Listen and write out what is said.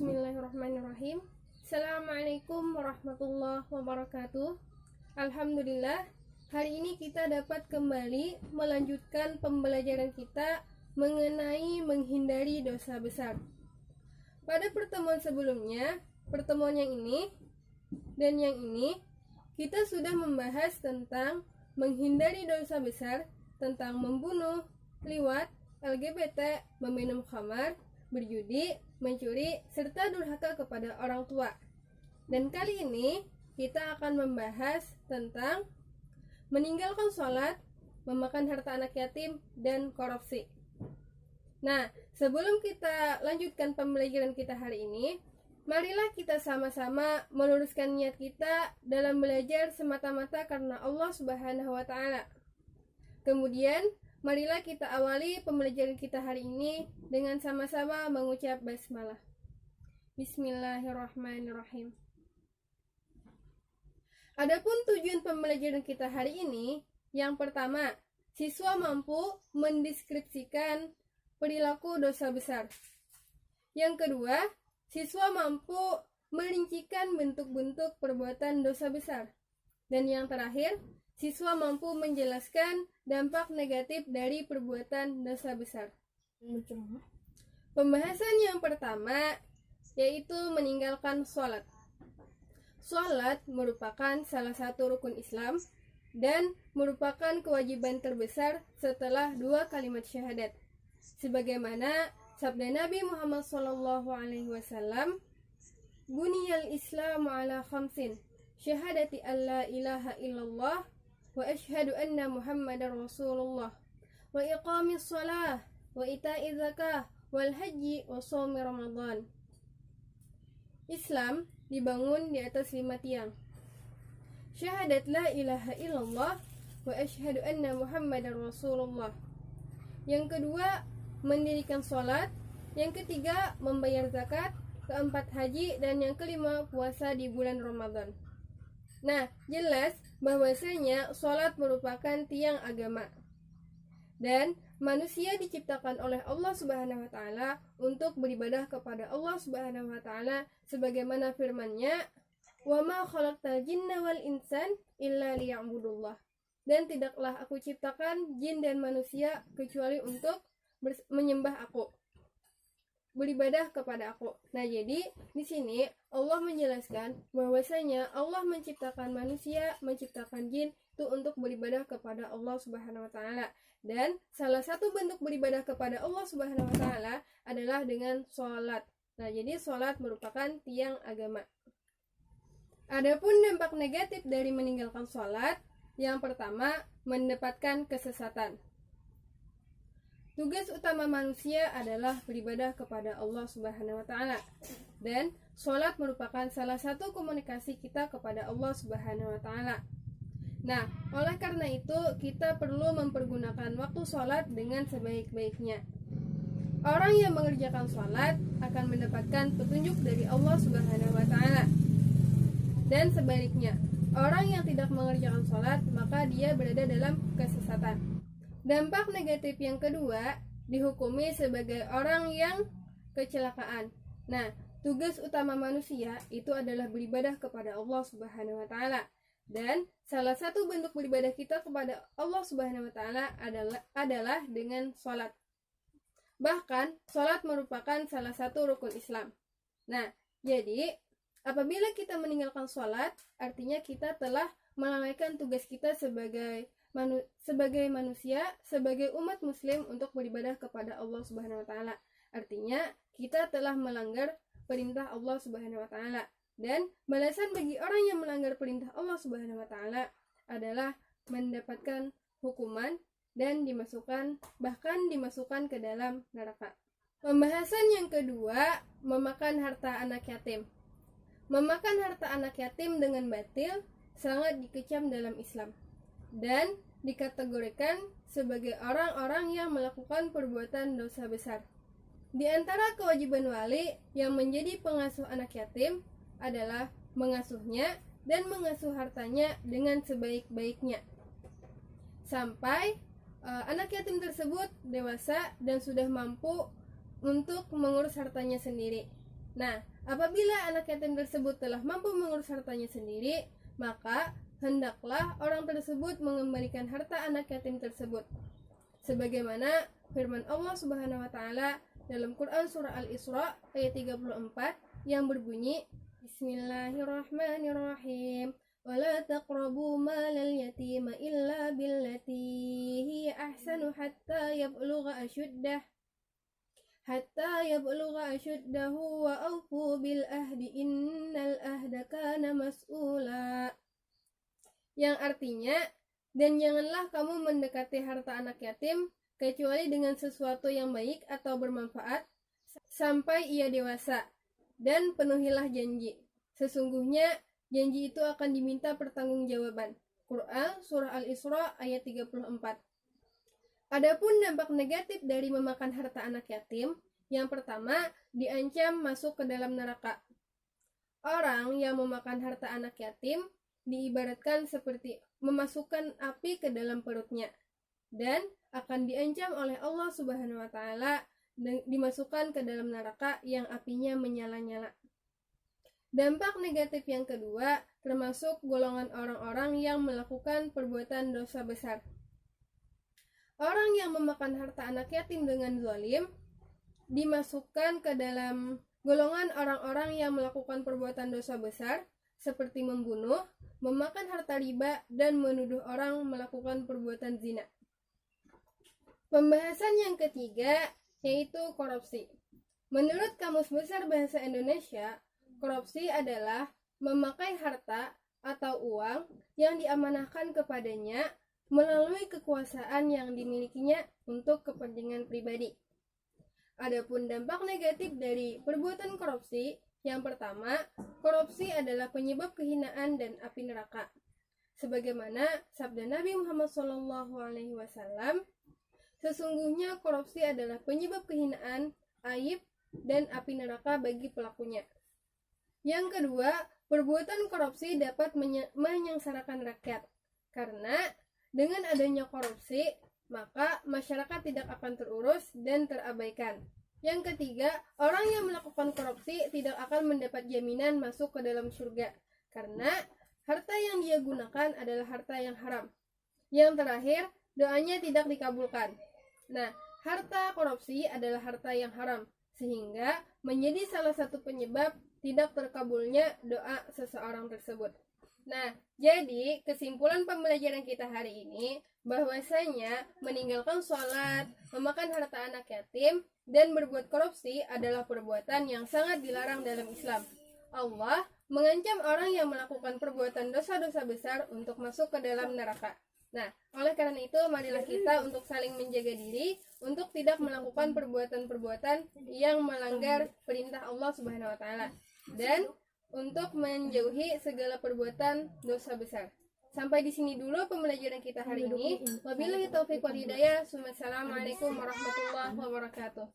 Bismillahirrahmanirrahim. Assalamualaikum warahmatullahi wabarakatuh. Alhamdulillah, hari ini kita dapat kembali melanjutkan pembelajaran kita mengenai menghindari dosa besar. Pada pertemuan sebelumnya, pertemuan yang ini dan yang ini, kita sudah membahas tentang menghindari dosa besar, tentang membunuh, liwat, LGBT, meminum khamar, berjudi, mencuri, serta durhaka kepada orang tua. Dan kali ini kita akan membahas tentang meninggalkan sholat, memakan harta anak yatim, dan korupsi. Nah, sebelum kita lanjutkan pembelajaran kita hari ini, marilah kita sama-sama meluruskan niat kita dalam belajar semata-mata karena Allah Subhanahu wa Ta'ala. Kemudian, marilah kita awali pembelajaran kita hari ini dengan sama-sama mengucap basmalah. Bismillahirrahmanirrahim. Adapun tujuan pembelajaran kita hari ini, yang pertama, siswa mampu mendeskripsikan perilaku dosa besar. Yang kedua, siswa mampu merincikan bentuk-bentuk perbuatan dosa besar. Dan yang terakhir, siswa mampu menjelaskan dampak negatif dari perbuatan dosa besar. Pembahasan yang pertama yaitu meninggalkan sholat. Sholat merupakan salah satu rukun Islam dan merupakan kewajiban terbesar setelah 2 kalimat syahadat. Sebagaimana sabda Nabi Muhammad SAW, "Buniyal Islamu ala khamsin, syahadati alla ilaha illallah wa ashhadu anna Muhammadar Rasulullah wa iqamis shalah wa ita'iz zakah wal haji wa shaumi Ramadan." Islam dibangun di atas 5 tiang. Syahadat la ilaha illallah wa ashhadu anna Muhammadar Rasulullah. Yang kedua, mendirikan sholat. Yang ketiga, membayar zakat. Keempat, haji. Dan yang kelima, puasa di bulan Ramadan. Nah, jelas bahwasanya sholat merupakan tiang agama. Dan manusia diciptakan oleh Allah Subhanahu wa Ta'ala untuk beribadah kepada Allah Subhanahu wa Ta'ala sebagaimana firman-Nya, "Wa ma khalaqtal jinna wal insan illa liya'budullah." Dan tidaklah aku ciptakan jin dan manusia kecuali untuk menyembah aku, beribadah kepada aku. Nah, jadi di sini Allah menjelaskan bahwasanya Allah menciptakan manusia, menciptakan jin itu untuk beribadah kepada Allah Subhanahu wa Ta'ala. Dan salah satu bentuk beribadah kepada Allah Subhanahu wa Ta'ala adalah dengan sholat. Nah, jadi sholat merupakan tiang agama. Adapun dampak negatif dari meninggalkan sholat, yang pertama, mendapatkan kesesatan. Tugas utama manusia adalah beribadah kepada Allah Subhanahu wa Ta'ala. Dan sholat merupakan salah satu komunikasi kita kepada Allah Subhanahu wa Ta'ala. Nah, oleh karena itu kita perlu mempergunakan waktu sholat dengan sebaik-baiknya. Orang yang mengerjakan sholat akan mendapatkan petunjuk dari Allah Subhanahu wa Ta'ala. Dan sebaliknya, orang yang tidak mengerjakan sholat maka dia berada dalam kesesatan. Dampak negatif yang kedua, dihukumi sebagai orang yang kecelakaan. Nah, tugas utama manusia itu adalah beribadah kepada Allah Subhanahu wa Ta'ala. Dan salah satu bentuk beribadah kita kepada Allah Subhanahu wa Ta'ala adalah dengan sholat. Bahkan, sholat merupakan salah satu rukun Islam. Nah, jadi apabila kita meninggalkan sholat, artinya kita telah melalaikan tugas kita sebagai manusia, sebagai umat muslim untuk beribadah kepada Allah Subhanahu wa Ta'ala. Artinya kita telah melanggar perintah Allah Subhanahu wa Ta'ala. Dan balasan bagi orang yang melanggar perintah Allah Subhanahu wa Ta'ala adalah mendapatkan hukuman dan bahkan dimasukkan ke dalam neraka. Pembahasan yang kedua, memakan harta anak yatim. Memakan harta anak yatim dengan batil sangat dikecam dalam Islam dan dikategorikan sebagai orang-orang yang melakukan perbuatan dosa besar. Di antara kewajiban wali yang menjadi pengasuh anak yatim adalah mengasuhnya dan mengasuh hartanya dengan sebaik-baiknya sampai anak yatim tersebut dewasa dan sudah mampu untuk mengurus hartanya sendiri. Nah, Apabila anak yatim tersebut telah mampu mengurus hartanya sendiri, maka hendaklah orang tersebut mengembalikan harta anak yatim tersebut. Sebagaimana firman Allah Subhanahu wa taala dalam Quran surah Al-Isra ayat 34 yang berbunyi, Bismillahirrahmanirrahim. Wala taqrabu malal yatima illa billati hiya ahsanu hatta yablugha ashuddahu wa awfu bil ahdi innal ahda kana mas'ula. Yang artinya, dan janganlah kamu mendekati harta anak yatim kecuali dengan sesuatu yang baik atau bermanfaat sampai ia dewasa, dan penuhilah janji. Sesungguhnya janji itu akan diminta pertanggungjawaban. Quran surah Al-Isra ayat 34. Adapun dampak negatif dari memakan harta anak yatim, yang pertama, diancam masuk ke dalam neraka. Orang yang memakan harta anak yatim diibaratkan seperti memasukkan api ke dalam perutnya, dan akan diancam oleh Allah Subhanahu wa taala dimasukkan ke dalam neraka yang apinya menyala-nyala. Dampak negatif yang kedua termasuk golongan orang-orang yang melakukan perbuatan dosa besar. Orang yang memakan harta anak yatim dengan zalim dimasukkan ke dalam golongan orang-orang yang melakukan perbuatan dosa besar seperti membunuh, memakan harta riba, dan menuduh orang melakukan perbuatan zina. Pembahasan yang ketiga yaitu korupsi. Menurut Kamus Besar Bahasa Indonesia, korupsi adalah memakai harta atau uang yang diamanahkan kepadanya melalui kekuasaan yang dimilikinya untuk kepentingan pribadi. Adapun dampak negatif dari perbuatan korupsi, yang pertama, korupsi adalah penyebab kehinaan dan api neraka. Sebagaimana sabda Nabi Muhammad SAW, sesungguhnya korupsi adalah penyebab kehinaan, aib, dan api neraka bagi pelakunya. Yang kedua, perbuatan korupsi dapat menyengsarakan rakyat. Karena dengan adanya korupsi, maka masyarakat tidak akan terurus dan terabaikan. Yang ketiga, orang yang melakukan korupsi tidak akan mendapat jaminan masuk ke dalam surga, karena harta yang dia gunakan adalah harta yang haram. Yang terakhir, doanya tidak dikabulkan. Nah, harta korupsi adalah harta yang haram, sehingga menjadi salah satu penyebab tidak terkabulnya doa seseorang tersebut. Nah, jadi kesimpulan pembelajaran kita hari ini bahwasanya meninggalkan sholat, memakan harta anak yatim, dan berbuat korupsi adalah perbuatan yang sangat dilarang dalam Islam. Allah mengancam orang yang melakukan perbuatan dosa-dosa besar untuk masuk ke dalam neraka. Nah, oleh karena itu marilah kita untuk saling menjaga diri untuk tidak melakukan perbuatan-perbuatan yang melanggar perintah Allah Subhanahu wa taala dan untuk menjauhi segala perbuatan dosa besar. Sampai di sini dulu pembelajaran kita hari ini. Wabillahi taufiq wal hidayah. Assalamualaikum warahmatullahi wabarakatuh.